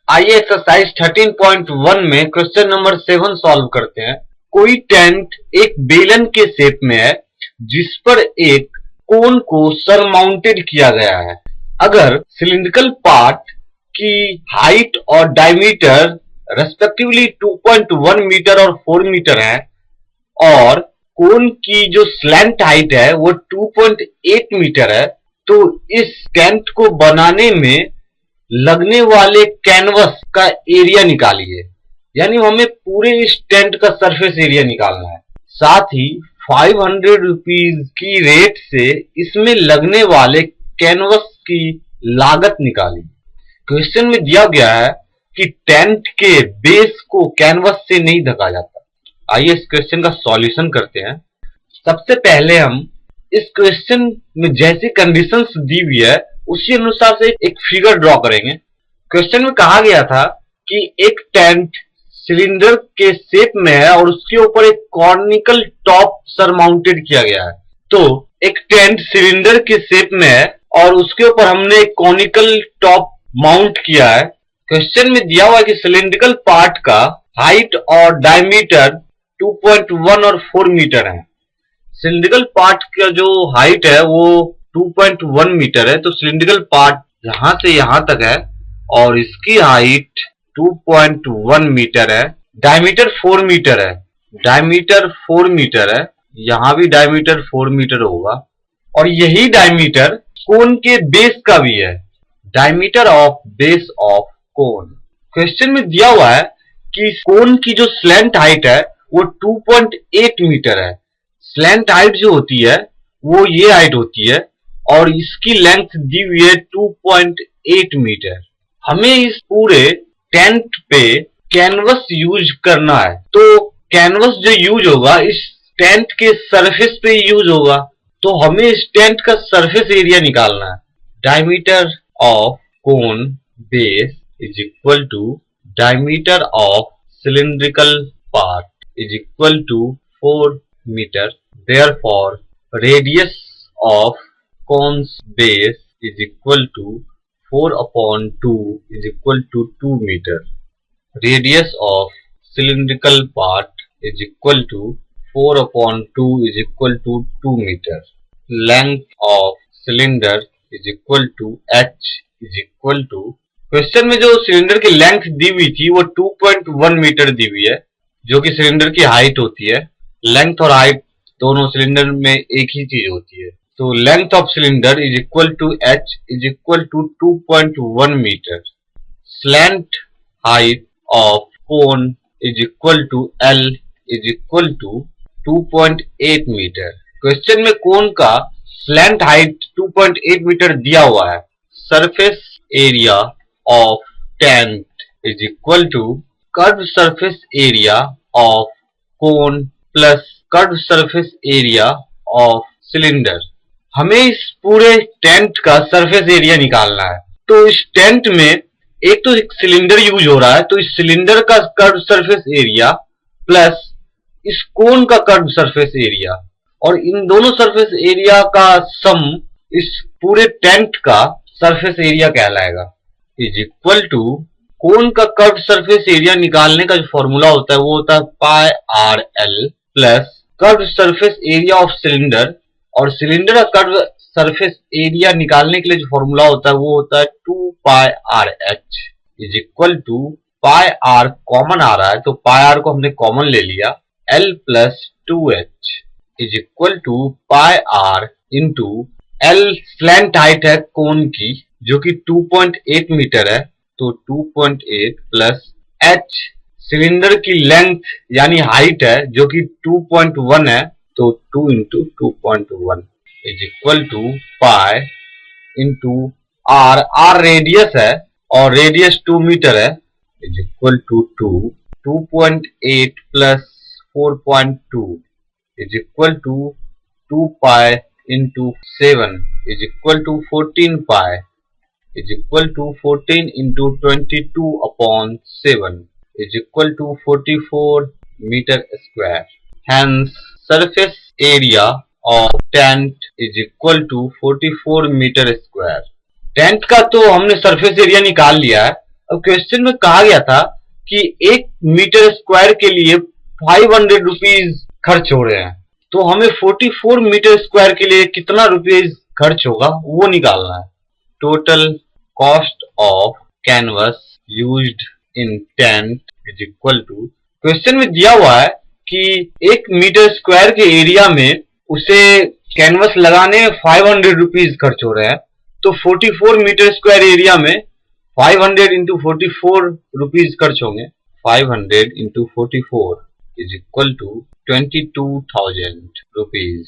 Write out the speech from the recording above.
आइए एक्सरसाइज 13.1 में question number 7 solve करते हैं। कोई टेंट एक बेलन के शेप में है जिस पर एक कोन को सरमाउंटेड किया गया है। अगर सिलिंड्रिकल पार्ट की हाइट और डायमीटर रेस्पेक्टिवली 2.1 मीटर और 4 मीटर है और कोन की जो स्लैंट हाइट है वो 2.8 मीटर है, तो इस टेंट को बनाने में लगने वाले कैनवस का एरिया निकालिए। यानी हमें पूरे इस टेंट का सरफेस एरिया निकालना है। साथ ही 500 रुपीज की रेट से इसमें लगने वाले कैनवस की लागत निकालिए। क्वेश्चन में दिया गया है कि टेंट के बेस को कैनवस से नहीं ढका जाता। आइए इस क्वेश्चन का सॉल्यूशन करते हैं। सबसे पहले हम इस क्वेश्चन में जैसी कंडीशंस दी हुई है उसी अनुसार से एक फिगर ड्रॉ करेंगे। क्वेश्चन में कहा गया था कि एक टेंट सिलेंडर के शेप में है और उसके ऊपर एक कॉनिकल टॉप सरमाउंटेड किया गया है। तो एक टेंट सिलेंडर के शेप में है और उसके ऊपर हमने एक कॉनिकल टॉप माउंट किया है। क्वेश्चन में दिया हुआ है कि सिलेंड्रिकल पार्ट का हाइट और डायमीटर 2.1 और 4 मीटर है। सिलिंड्रिकल पार्ट का जो हाइट है वो 2.1 मीटर है, तो सिलिंड्रिकल पार्ट यहां से यहां तक है और इसकी हाइट 2.1 मीटर है। डायमीटर 4 मीटर है, डायमीटर 4 मीटर है, यहां भी डायमीटर 4 मीटर होगा और यही डायमीटर कोन के बेस का भी है। Diameter of base of cone. Question में दिया हुआ है कि कोन की जो स्लैंट हाइट है वो 2.8 मीटर है। स्लैंट हाइट जो होती है वो ये हाइट होती है और इसकी लेंथ दी हुई है 2.8 मीटर। हमें इस पूरे टेंट पे कैनवस यूज करना है, तो कैनवस जो यूज होगा इस टेंट के सरफेस पे यूज होगा, तो हमें इस टेंट का सरफेस एरिया निकालना है। Diameter of cone base is equal to diameter of cylindrical part is equal to 4 metre. Therefore, radius of cone's base is equal to 4 upon 2 is equal to 2 meter. Radius of cylindrical part is equal to 4 upon 2 is equal to 2 meter. Length of cylinder is equal to h is equal to, question में जो cylinder की length दी हुई थी वो 2.1 metre दी हुई है जो कि सिलेंडर की हाइट होती है। लेंथ और हाइट दोनों सिलेंडर में एक ही चीज होती है, तो length of cylinder is equal to H is equal to 2.1 metre. Slant height of cone is equal to L is equal to 2.8 metre. Question में कोन का स्लैंट हाइट 2.8 मीटर दिया हुआ है। Surface area of tent is equal to curve surface area of cone plus curve surface area of cylinder. हमें इस पूरे tent का surface area निकालना है। तो इस टेंट में एक तो एक सिलेंडर यूज हो रहा है, तो इस सिलेंडर का कर्व सरफेस एरिया प्लस इस कोन का कर्व सरफेस एरिया और इन दोनों सरफेस एरिया का सम इस पूरे टेंट का सरफेस एरिया कहलाएगा। इज इक्वल टू कोन का कर्व सरफेस एरिया निकालने का जो फॉर्मूला होता है वो होता है pi r l plus curve surface area of cylinder, और सिलेंडर का कर्व सरफेस एरिया निकालने के लिए जो फॉर्मूला होता है वो होता है 2 pi r h is equal to pi r common आ रहा है तो पाई आर को हमने कॉमन ले लिया, l plus 2h is equal to pi r into l slant height है कोन की जो कि 2.8 मीटर है, तो 2.8 प्लस h सिलेंडर की लेंथ यानी हाइट है जो कि 2.1 है, तो 2 into 2.1 is equal to pi into r. R radius है और रेडियस 2 मीटर है is equal to 2.8 plus 4.2 is equal to 2 pi into 7 is equal to 14 pi is equal to 14 into 22 upon 7 is equal to 44 meter square. Hence, surface area of tent is equal to 44 meter square. Tent का तो हमने surface area निकाल लिया है, अब question में कहा गया था कि 1 मीटर स्क्वायर के लिए 500 रुपीज खर्च हो रहे हैं, तो हमें 44 मीटर स्क्वायर के लिए कितना रुपीज खर्च होगा वो निकालना है। Total cost of canvas used in tent is equal to, question में दिया हुआ है कि 1 मीटर स्क्वायर के एरिया में उसे कैनवस लगाने 500 रुपीज खर्च हो रहे हैं, तो 44 मीटर स्क्वायर एरिया में 500 इंटू 44 रुपीज खर्च होंगे। 500 into 44 is equal to 22,000 rupees.